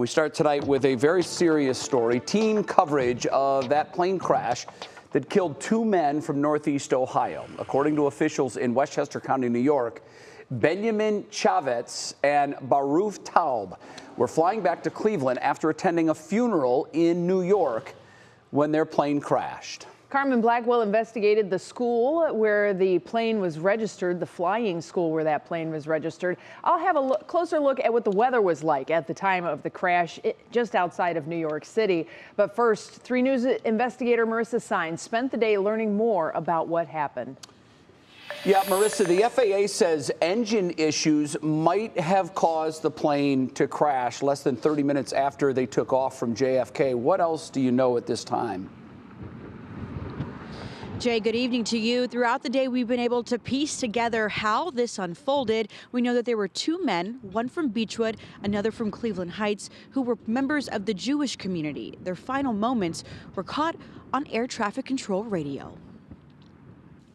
We start tonight with a very serious story, teen coverage of that plane crash that killed two men from Northeast Ohio. According to officials in Westchester County, New York, Binyamin, Chafetz, and Baruch Taub were flying back to Cleveland after attending a funeral in New York when their plane crashed. Carmen Blackwell investigated the school where the plane was registered, the flying school where that plane was registered. I'll have a closer look at what the weather was like at the time of the crash just outside of New York City. But first, 3 News investigator Marissa Saenz spent the day learning more about what happened. Yeah, Marissa, the FAA says engine issues might have caused the plane to crash less than 30 minutes after they took off from JFK. What else do you know at this time? Jay, good evening to you. Throughout the day, we've been able to piece together how this unfolded. We know that there were 2 men, one from Beechwood, another from Cleveland Heights, who were members of the Jewish community. Their final moments were caught on air traffic control radio.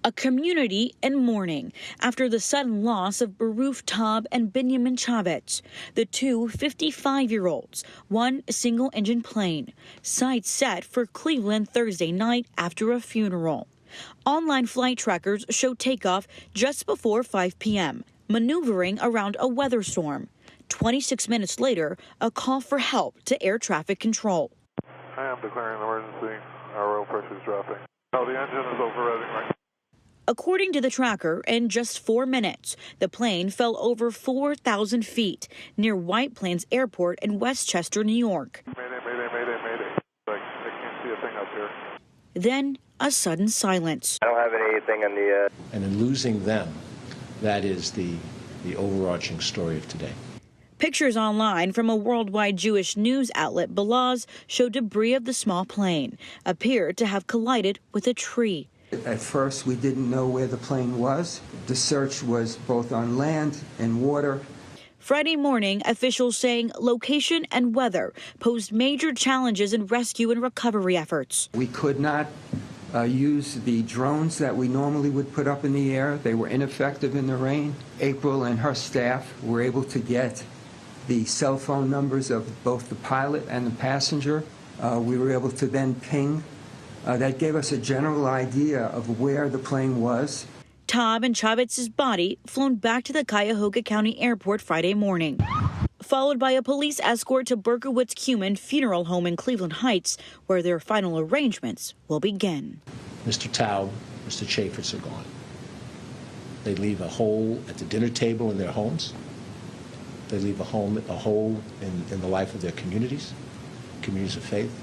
A community in mourning after the sudden loss of Baruch Taub and Binyamin Chafetz, the 2 55-year-olds, one single-engine plane. Sights set for Cleveland Thursday night after a funeral. Online flight trackers show takeoff just before 5 p.m., maneuvering around a weather storm. 26 minutes later, a call for help to air traffic control. I am declaring an emergency. Our oil pressure is dropping. Oh, the engine is overriding right now. According to the tracker, in just 4 minutes, the plane fell over 4,000 feet near White Plains Airport in Westchester, New York. Mayday, mayday, mayday, mayday. I can't see a thing up here. Then a sudden silence. I don't have anything on the... And in losing them, that is the overarching story of today. Pictures online from a worldwide Jewish news outlet, Balaz, show debris of the small plane appeared to have collided with a tree. At first, we didn't know where the plane was. The search was both on land and water. Friday morning, officials saying location and weather posed major challenges in rescue and recovery efforts. We could not use the drones that we normally would put up in the air. They were ineffective in the rain. April and her staff were able to get the cell phone numbers of both the pilot and the passenger. We were able to then ping. That gave us a general idea of where the plane was. Taub and Chavetz's body flown back to the Cuyahoga County Airport Friday morning, followed by a police escort to Berkowitz-Kuman Funeral Home in Cleveland Heights, where their final arrangements will begin. Mr. Taub, Mr. Chafetz are gone. They leave a hole at the dinner table in their homes. They leave a hole in the life of their communities of faith.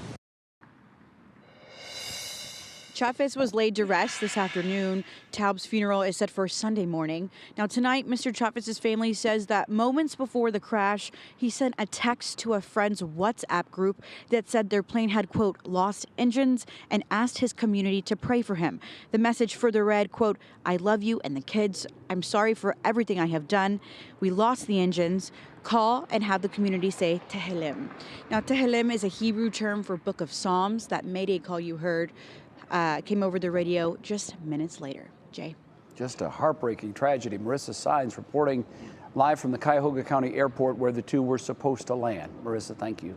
Chafetz was laid to rest this afternoon. Taub's funeral is set for Sunday morning. Now tonight, Mr. Chavetz's family says that moments before the crash, he sent a text to a friend's WhatsApp group that said their plane had, quote, lost engines and asked his community to pray for him. The message further read, quote, I love you and the kids. I'm sorry for everything I have done. We lost the engines. Call and have the community say Tehillim. Now, Tehillim is a Hebrew term for Book of Psalms. That Mayday call you heard came over the radio just minutes later. Jay. Just a heartbreaking tragedy. Marissa Saenz reporting live from the Cuyahoga County Airport where the 2 were supposed to land. Marissa, thank you.